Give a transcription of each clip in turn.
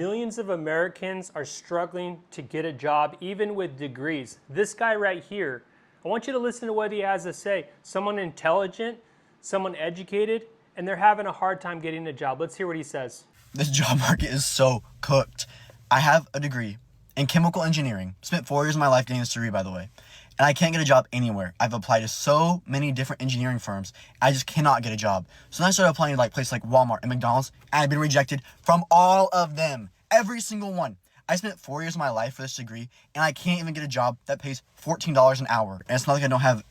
millions of Americans are struggling to get a job, even with degrees. This guy right here, I want you to listen to what he has to say. Someone intelligent, someone educated, and they're having a hard time getting a job. Let's hear what he says. This job market is so cooked. I have a degree in chemical engineering. Spent 4 years of my life getting this degree, by the way. And I can't get a job anywhere. I've applied to so many different engineering firms. I just cannot get a job. So then I started applying to places like Walmart and McDonald's, and I've been rejected from all of them. Every single one. I spent 4 years of my life for this degree, and I can't even get a job that pays $14 an hour. And it's not like I don't have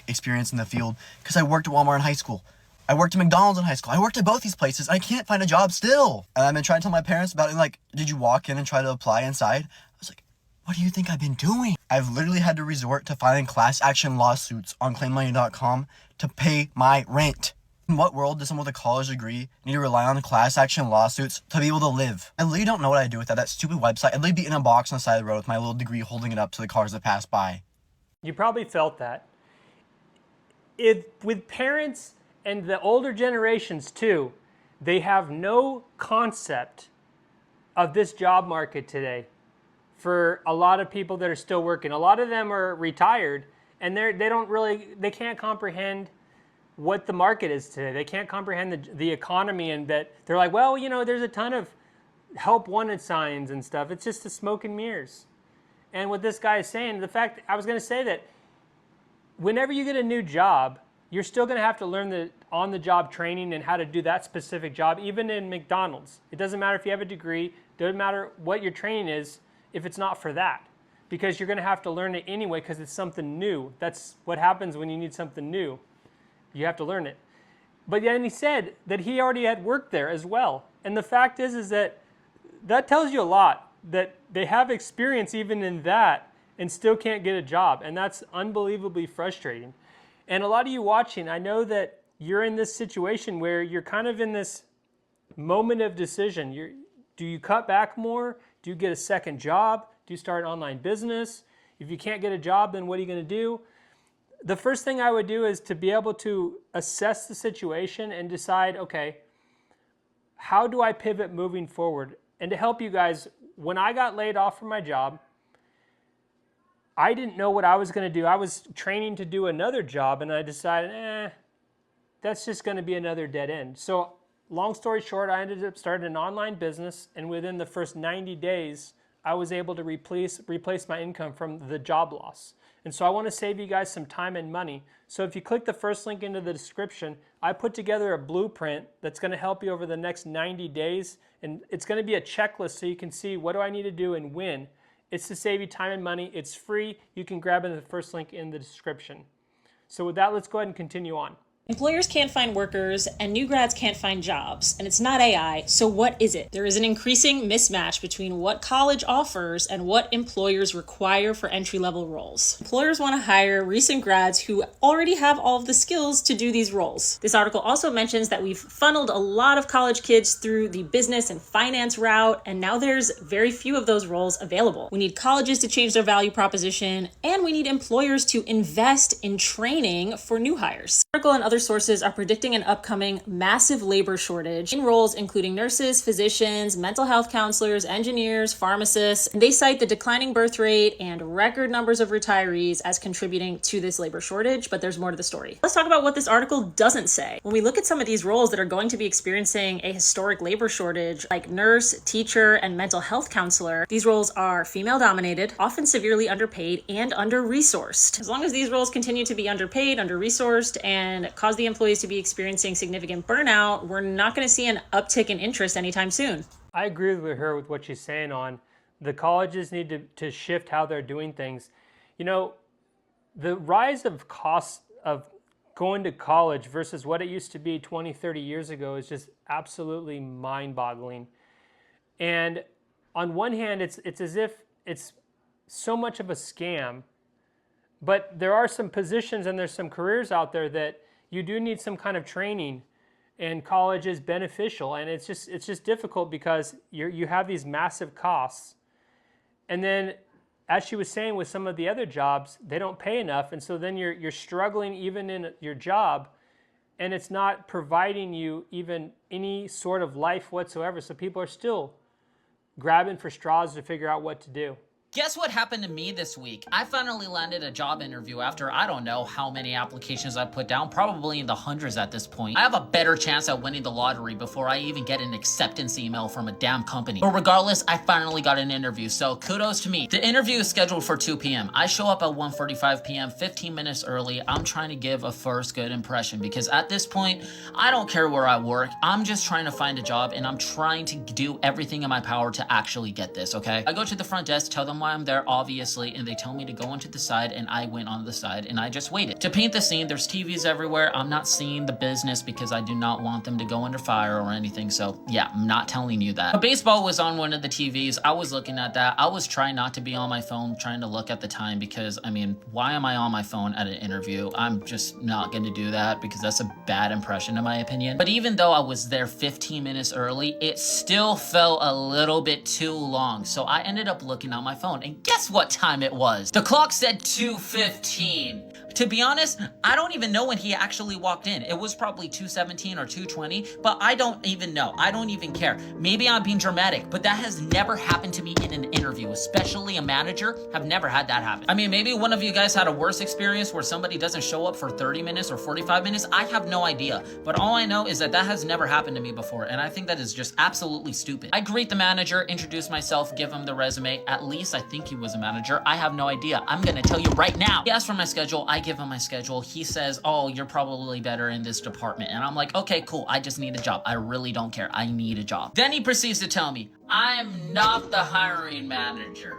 experience in the field, because I worked at Walmart in high school. I worked at McDonald's in high school. I worked at both these places. I can't find a job still. And I've been trying to tell my parents about it. Did you walk in and try to apply inside? I was like, what do you think I've been doing? I've literally had to resort to filing class action lawsuits on claimmoney.com to pay my rent. In what world does someone with a college degree need to rely on class action lawsuits to be able to live? I literally don't know what I'd do without that stupid website. I'd literally be in a box on the side of the road with my little degree holding it up to the cars that pass by. You probably felt that. With parents and the older generations too, they have no concept of this job market today. For a lot of people that are still working, a lot of them are retired, and they can't comprehend what the market is today. They can't comprehend the economy, and that they're like, well, there's a ton of help wanted signs and stuff. It's just the smoke and mirrors. And what this guy is saying, I was going to say that whenever you get a new job, you're still going to have to learn the on-the-job training and how to do that specific job, even in McDonald's. It doesn't matter if you have a degree, it doesn't matter what your training is if it's not for that, because you're going to have to learn it anyway because it's something new. That's what happens when you need something new. You have to learn it. But then he said that he already had worked there as well. And the fact is that tells you a lot, that they have experience even in that and still can't get a job. And that's unbelievably frustrating. And a lot of you watching, I know that you're in this situation where you're kind of in this moment of decision. Do you cut back more? Do you get a second job? Do you start an online business? If you can't get a job, then what are you going to do? The first thing I would do is to be able to assess the situation and decide, okay, how do I pivot moving forward? And to help you guys, when I got laid off from my job, I didn't know what I was going to do. I was training to do another job, and I decided, that's just going to be another dead end. So long story short, I ended up starting an online business, and within the first 90 days, I was able to replace my income from the job loss. And so I want to save you guys some time and money. So if you click the first link into the description, I put together a blueprint that's going to help you over the next 90 days. And it's going to be a checklist so you can see what do I need to do and when. It's to save you time and money. It's free. You can grab it in the first link in the description. So with that, let's go ahead and continue on. Employers can't find workers and new grads can't find jobs, and it's not AI, so what is it? There is an increasing mismatch between what college offers and what employers require for entry-level roles. Employers want to hire recent grads who already have all of the skills to do these roles. This article also mentions that we've funneled a lot of college kids through the business and finance route, and now there's very few of those roles available. We need colleges to change their value proposition, and we need employers to invest in training for new hires. The article and other sources are predicting an upcoming massive labor shortage in roles including nurses, physicians, mental health counselors, engineers, pharmacists, and they cite the declining birth rate and record numbers of retirees as contributing to this labor shortage, but there's more to the story. Let's talk about what this article doesn't say. When we look at some of these roles that are going to be experiencing a historic labor shortage, like nurse, teacher, and mental health counselor, these roles are female-dominated, often severely underpaid, and under-resourced. As long as these roles continue to be underpaid, under-resourced, and cause the employees to be experiencing significant burnout, we're not going to see an uptick in interest anytime soon. I agree with her with what she's saying on the colleges need to shift how they're doing things. The rise of costs of going to college versus what it used to be 20, 30 years ago is just absolutely mind-boggling. And on one hand, it's as if it's so much of a scam, but there are some positions and there's some careers out there that you do need some kind of training, and college is beneficial. And it's just difficult because you have these massive costs. And then, as she was saying, with some of the other jobs, they don't pay enough, and so then you're struggling even in your job, and it's not providing you even any sort of life whatsoever. So people are still grabbing for straws to figure out what to do. Guess what happened to me this week? I finally landed a job interview after I don't know how many applications I put down, probably in the hundreds at this point. I have a better chance at winning the lottery before I even get an acceptance email from a damn company. But regardless, I finally got an interview, so kudos to me. The interview is scheduled for 2 p.m. I show up at 1:45 p.m., 15 minutes early. I'm trying to give a first good impression because at this point, I don't care where I work. I'm just trying to find a job and I'm trying to do everything in my power to actually get this, okay? I go to the front desk, tell them why I'm there, obviously, and they tell me to go onto the side, and I went on the side and I just waited. To paint the scene, there's TVs everywhere. I'm not seeing the business because I do not want them to go under fire or anything, so yeah, I'm not telling you that. But baseball was on one of the TVs. I was looking at that. I was trying not to be on my phone, trying to look at the time because, I mean, why am I on my phone at an interview? I'm just not going to do that because that's a bad impression in my opinion. But even though I was there 15 minutes early, it still felt a little bit too long, so I ended up looking on my phone, and guess what time it was? The clock said 2:15. To be honest, I don't even know when he actually walked in. It was probably 2:17 or 2:20, but I don't even know. I don't even care. Maybe I'm being dramatic, but that has never happened to me in an interview, especially a manager. I've never had that happen. I mean, maybe one of you guys had a worse experience where somebody doesn't show up for 30 minutes or 45 minutes. I have no idea, but all I know is that that has never happened to me before, and I think that is just absolutely stupid. I greet the manager, introduce myself, give him the resume. At least I think he was a manager. I have no idea. I'm gonna tell you right now. He asked for my schedule. I give him my schedule. He says, oh, you're probably better in this department. And I'm like, okay, cool. I just need a job. I really don't care. I need a job. Then he proceeds to tell me, I'm not the hiring manager.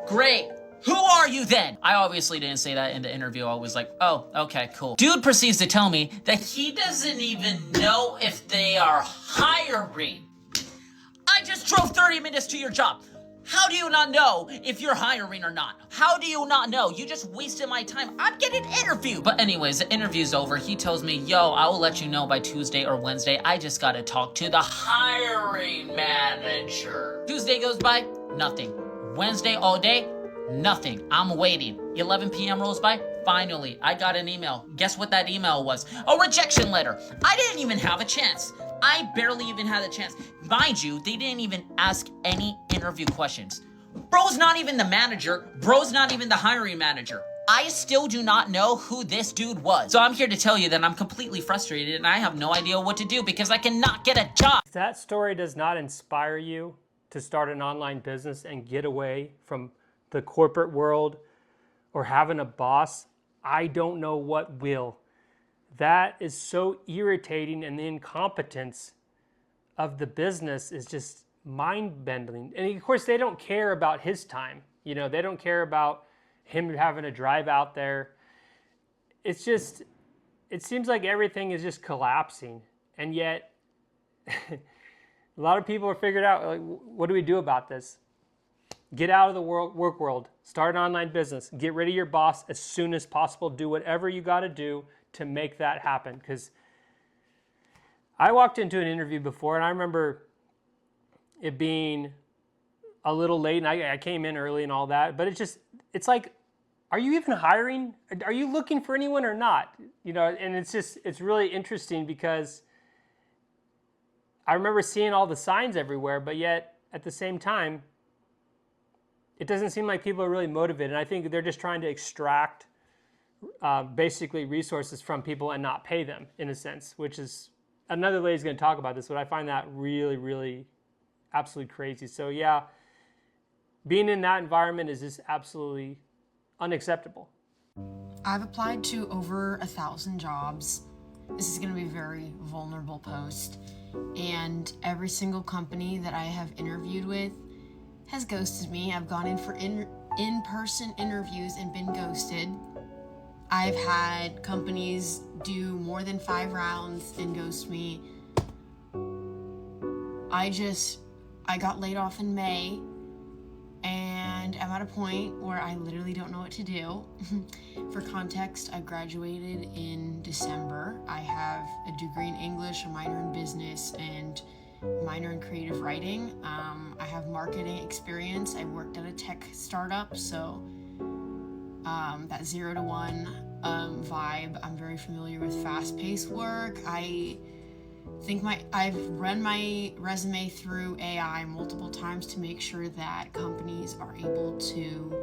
Great. Who are you then? I obviously didn't say that in the interview. I was like, oh, okay, cool. Dude proceeds to tell me that he doesn't even know if they are hiring. I just drove 30 minutes to your job. How do you not know if you're hiring or not? How do you not know? You just wasted my time. I'm getting interviewed. But anyways, the interview's over. He tells me, yo, I will let you know by Tuesday or Wednesday. I just gotta talk to the hiring manager. Tuesday goes by, nothing. Wednesday all day, nothing. I'm waiting. 11 p.m. rolls by. Finally, I got an email. Guess what that email was? A rejection letter. I didn't even have a chance. I barely even had a chance. Mind you, they didn't even ask any interview questions. Bro's not even the manager. Bro's not even the hiring manager. I still do not know who this dude was. So I'm here to tell you that I'm completely frustrated and I have no idea what to do because I cannot get a job. If that story does not inspire you to start an online business and get away from the corporate world or having a boss, I don't know what will. That is so irritating, and the incompetence of the business is just mind-bending. And of course, they don't care about his time. You know, they don't care about him having to drive out there. It's just, it seems like everything is just collapsing. And yet, a lot of people are figured out, like, what do we do about this? Get out of the work world, start an online business, get rid of your boss as soon as possible, do whatever you got to do to make that happen. Because I walked into an interview before and I remember it being a little late, and I came in early and all that, but it's like, are you even hiring? Are you looking for anyone or not? You know, and it's really interesting because I remember seeing all the signs everywhere, but yet at the same time, it doesn't seem like people are really motivated. And I think they're just trying to extract basically resources from people and not pay them, in a sense, which is, another lady's going to talk about this, but I find that really, really absolutely crazy. So yeah, being in that environment is just absolutely unacceptable. I've applied to over 1,000 jobs. This is going to be a very vulnerable post, and every single company that I have interviewed with has ghosted me. I've gone in for in-person interviews and been ghosted. I've had companies do more than 5 rounds and ghost me. I got laid off in May, and I'm at a point where I literally don't know what to do. For context, I graduated in December. I have a degree in English, a minor in business, and a minor in creative writing. I have marketing experience. I worked at a tech startup, so that 0 to 1 vibe. I'm very familiar with fast-paced work. I I've run my resume through AI multiple times to make sure that companies are able to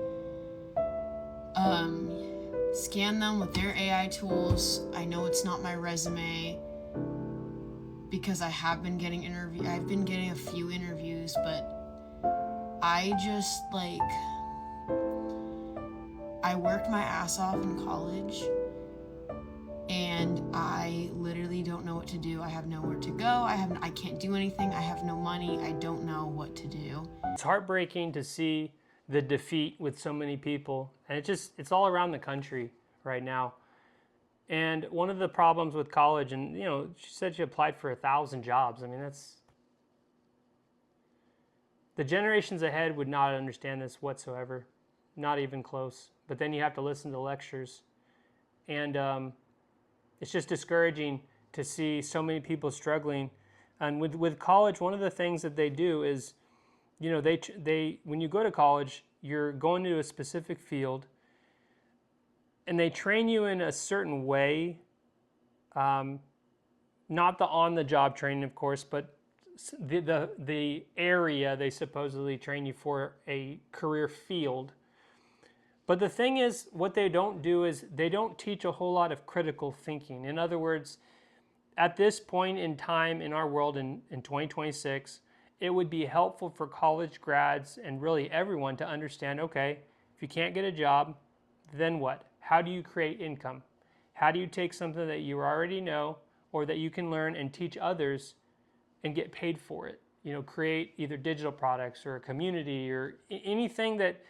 scan them with their AI tools. I know it's not my resume because I've been getting a few interviews, but I worked my ass off in college, and I literally don't know what to do. I have nowhere to go. I can't do anything. I have no money. I don't know what to do. It's heartbreaking to see the defeat with so many people, and it's all around the country right now. And one of the problems with college, and she said she applied for 1,000 jobs. I mean, the generations ahead would not understand this whatsoever, not even close. But then you have to listen to lectures, and it's just discouraging to see so many people struggling. And with college, one of the things that they do is, they when you go to college, you're going to a specific field, and they train you in a certain way, not the on-the-job training, of course, but the area they supposedly train you for, a career field. But the thing is, what they don't do is they don't teach a whole lot of critical thinking. In other words, at this point in time in our world in 2026, it would be helpful for college grads and really everyone to understand, okay, if you can't get a job, then what? How do you create income? How do you take something that you already know or that you can learn and teach others and get paid for it? Create either digital products or a community or anything that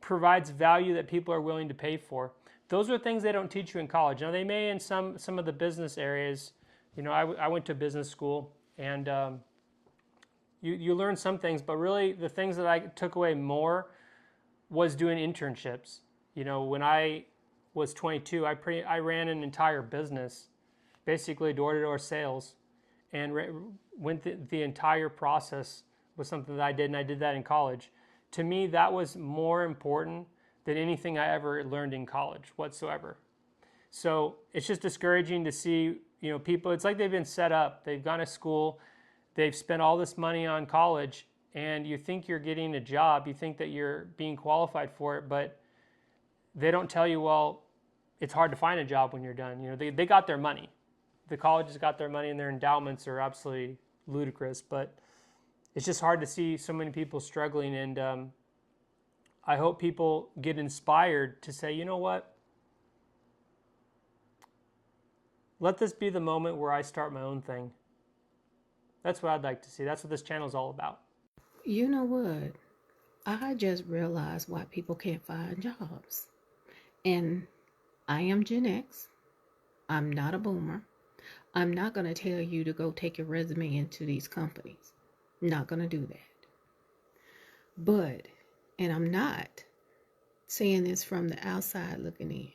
provides value that people are willing to pay for. Those are things they don't teach you in college. Now, they may in some of the business areas. I went to business school, and you learn some things, but really the things that I took away more was doing internships. When I was 22, I ran an entire business, basically door-to-door sales, and went the entire process was something that I did, and I did that in college. To me, that was more important than anything I ever learned in college whatsoever. So it's just discouraging to see, people, it's like they've been set up. They've gone to school, they've spent all this money on college, and you think you're getting a job, you think that you're being qualified for it, but they don't tell you, well, it's hard to find a job when you're done. They got their money. The colleges got their money, and their endowments are absolutely ludicrous, but it's just hard to see so many people struggling, and I hope people get inspired to say, you know what? Let this be the moment where I start my own thing. That's what I'd like to see. That's what this channel is all about. You know what? I just realized why people can't find jobs. And I am Gen X. I'm not a boomer. I'm not going to tell you to go take your resume into these companies. Not going to do that. But, and I'm not saying this from the outside looking in,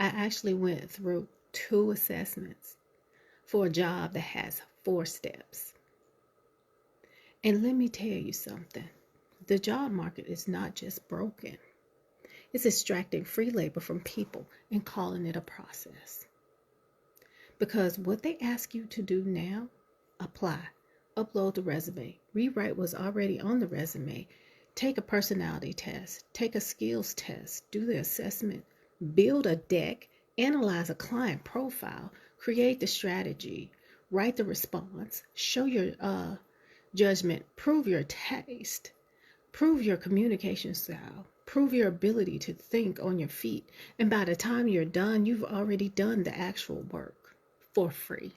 I actually went through 2 assessments for a job that has 4 steps. And let me tell you something. The job market is not just broken. It's extracting free labor from people and calling it a process. Because what they ask you to do now, apply. Upload the resume, rewrite what's already on the resume, take a personality test, take a skills test, do the assessment, build a deck, analyze a client profile, create the strategy, write the response, show your judgment, prove your taste, prove your communication style, prove your ability to think on your feet, and by the time you're done, you've already done the actual work for free.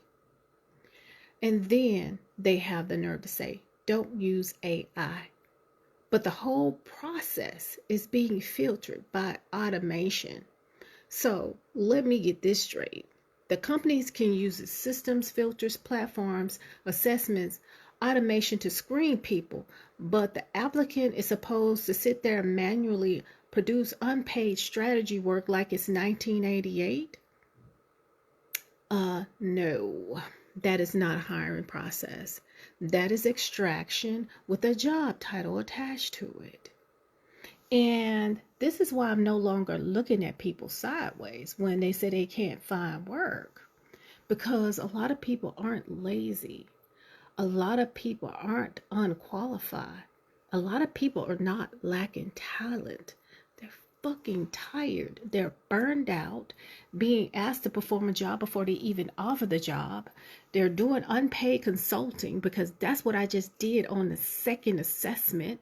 And then they have the nerve to say, don't use AI. But the whole process is being filtered by automation. So let me get this straight. The companies can use its systems, filters, platforms, assessments, automation to screen people, but the applicant is supposed to sit there and manually produce unpaid strategy work like it's 1988? No. That is not a hiring process. That is extraction with a job title attached to it. And this is why I'm no longer looking at people sideways when they say they can't find work. because a lot of people aren't lazy. A lot of people aren't unqualified. A lot of people are not lacking talent. They're fucking tired. They're burned out, being asked to perform a job before they even offer the job. They're doing unpaid consulting, because that's what I just did on the second assessment.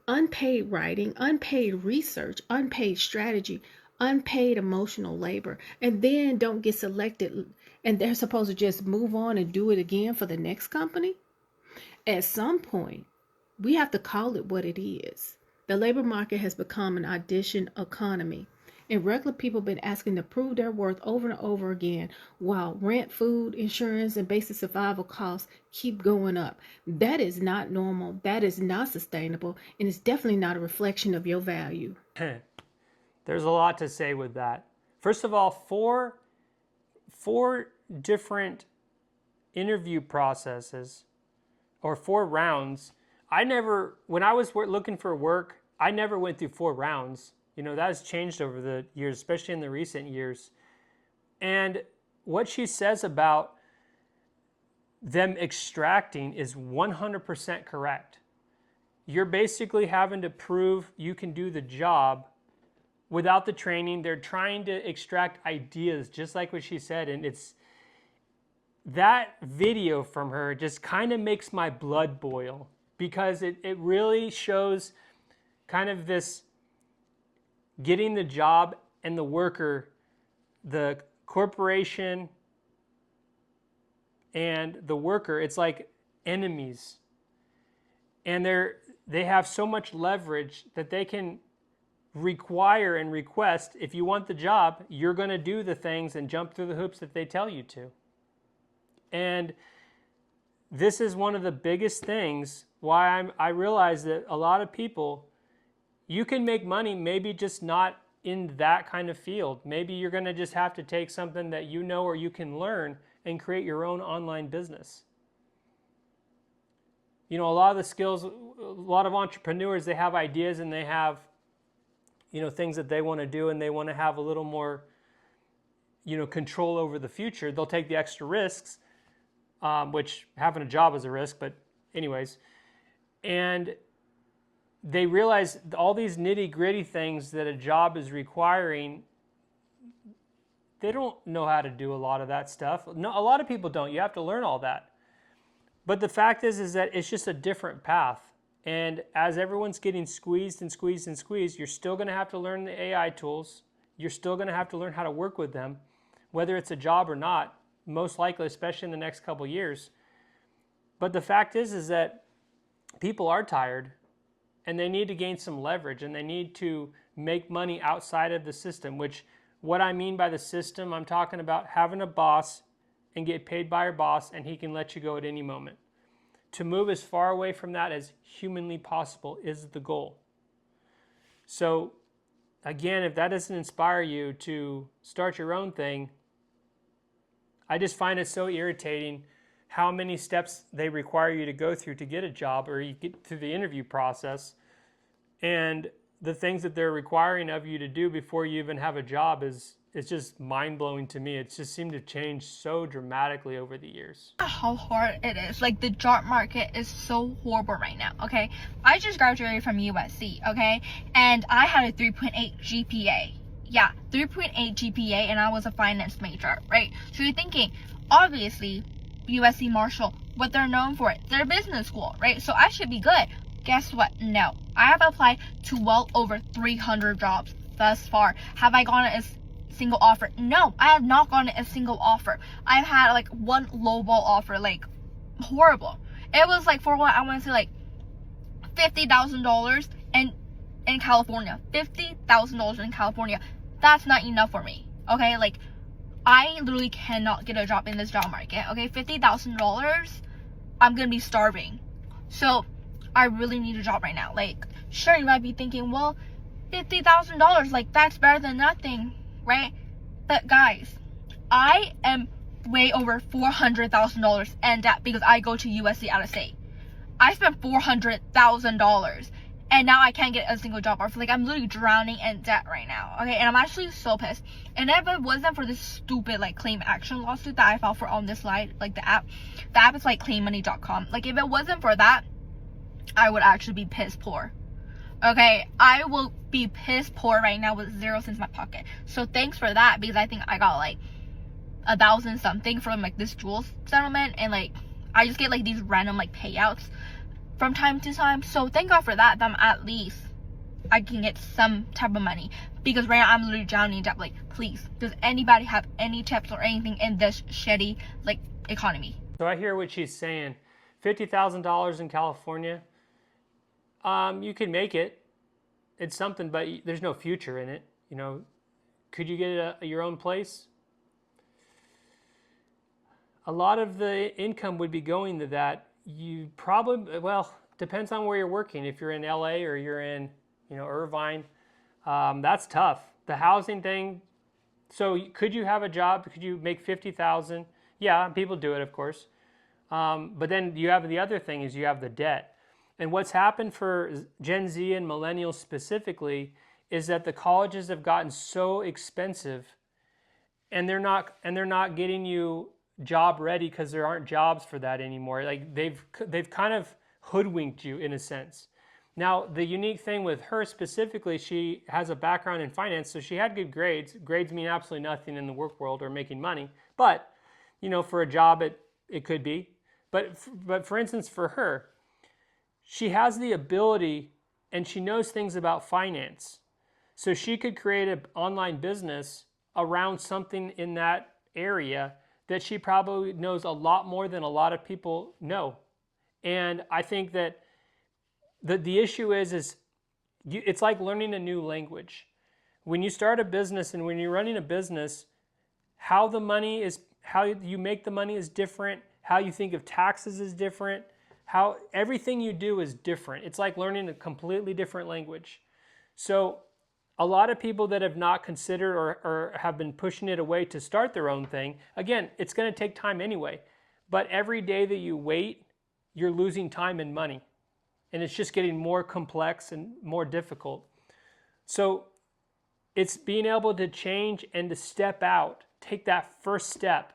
Unpaid writing, unpaid research, unpaid strategy, unpaid emotional labor, and then don't get selected, and they're supposed to just move on and do it again for the next company. At some point, we have to call it what it is. The labor market has become an audition economy, and regular people have been asking to prove their worth over and over again, while rent, food, insurance, and basic survival costs keep going up. That is not normal. That is not sustainable, and it's definitely not a reflection of your value. There's a lot to say with that. First of all, four different interview processes, or 4 rounds. When I was looking for work, I never went through 4 rounds. That has changed over the years, especially in the recent years. And what she says about them extracting is 100% correct. You're basically having to prove you can do the job without the training. They're trying to extract ideas, just like what she said. And that video from her just kind of makes my blood boil, because it really shows kind of this getting the job and the worker, the corporation and the worker, it's like enemies. And they have so much leverage that they can require and request, if you want the job, you're going to do the things and jump through the hoops that they tell you to. And this is one of the biggest things why I realize that a lot of people, you can make money, maybe just not in that kind of field. Maybe you're going to just have to take something that you know or you can learn and create your own online business. A lot of the skills, a lot of entrepreneurs, they have ideas and they have, things that they want to do, and they want to have a little more, control over the future. They'll take the extra risks, which having a job is a risk, but anyways. And they realize all these nitty-gritty things that a job is requiring, they don't know how to do a lot of that stuff. No, a lot of people don't. You have to learn all that. But the fact is that it's just a different path. And as everyone's getting squeezed and squeezed and squeezed, you're still going to have to learn the AI tools. You're still going to have to learn how to work with them, whether it's a job or not, most likely, especially in the next couple of years. But the fact is that people are tired, and they need to gain some leverage, and they need to make money outside of the system, which what I mean by the system, I'm talking about having a boss and get paid by your boss, and he can let you go at any moment. To move as far away from that as humanly possible is the goal. So again, if that doesn't inspire you to start your own thing, I just find it so irritating how many steps they require you to go through to get a job, or you get through the interview process, and the things that they're requiring of you to do before you even have a job is just mind-blowing to me. It's just seemed to change so dramatically over the years. How hard it is. Like, the job market is so horrible right now, okay? I just graduated from USC, okay? And I had a 3.8 GPA. Yeah, 3.8 GPA, and I was a finance major, right? So you're thinking, obviously, USC Marshall, what they're known for, they're a business school, right? So I should be good. Guess what? No. I have applied to well over 300 jobs thus far. Have I gotten a single offer? No, I have not gotten a single offer. I've had like one lowball offer, like horrible. It was like, for what, I want to say like $50,000 in California. $50,000 in California. That's not enough for me. Okay, like I literally cannot get a job in this job market. Okay, $50,000, I'm gonna be starving. So I really need a job right now. Like, sure, you might be thinking, well, $50,000, like that's better than nothing, right? But guys, I am way over $400,000 and that because I go to USC out of state. I spent $400,000, and now I can't get a single job offer. Like, I'm literally drowning in debt right now, okay? And I'm actually so pissed. And if it wasn't for this stupid, like, claim action lawsuit that I filed for on this slide, like, the app is, like, claimmoney.com. Like, if it wasn't for that, I would actually be piss poor. Okay, I will be piss poor right now with 0 cents in my pocket. So thanks for that, because I think I got like 1,000 something from like this Jules settlement, and like I just get like these random like payouts from time to time. So thank God for that. That at least I can get some type of money, because right now I'm literally drowning in debt. Like, please, does anybody have any tips or anything in this shitty like economy? So I hear what she's saying. $50,000 in California. You can make it. It's something, but there's no future in it. You know, could you get your own place? A lot of the income would be going to that. You probably, well, depends on where you're working. If you're in LA or you're in, you know, Irvine, that's tough. The housing thing. So could you have a job? Could you make 50,000? Yeah, people do it, of course. But then you have the other thing is you have the debt. And what's happened for Gen Z and millennials specifically is that the colleges have gotten so expensive, and they're not getting you job ready because there aren't jobs for that anymore. Like they've kind of hoodwinked you in a sense. Now, the unique thing with her specifically, she has a background in finance, so she had good grades. Grades mean absolutely nothing in the work world or making money, but you know, for a job it could be. But for instance, for her, she has the ability and she knows things about finance. So she could create an online business around something in that area that she probably knows a lot more than a lot of people know. And I think that the issue is it's like learning a new language. When you start a business and when you're running a business, how you make the money is different. How you think of taxes is different. How everything you do is different. It's like learning a completely different language. So a lot of people that have not considered or have been pushing it away to start their own thing, again, it's going to take time anyway. But every day that you wait, you're losing time and money. And it's just getting more complex and more difficult. So it's being able to change and to step out, take that first step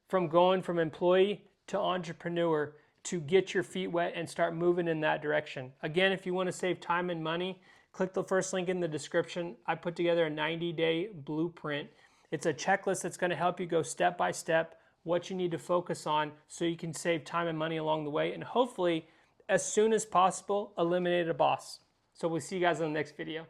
from going from employee to entrepreneur, to get your feet wet and start moving in that direction. Again, if you want to save time and money, click the first link in the description. I put together a 90-day blueprint. It's a checklist that's going to help you go step by step what you need to focus on so you can save time and money along the way, and hopefully, as soon as possible, eliminate a boss. So we'll see you guys in the next video.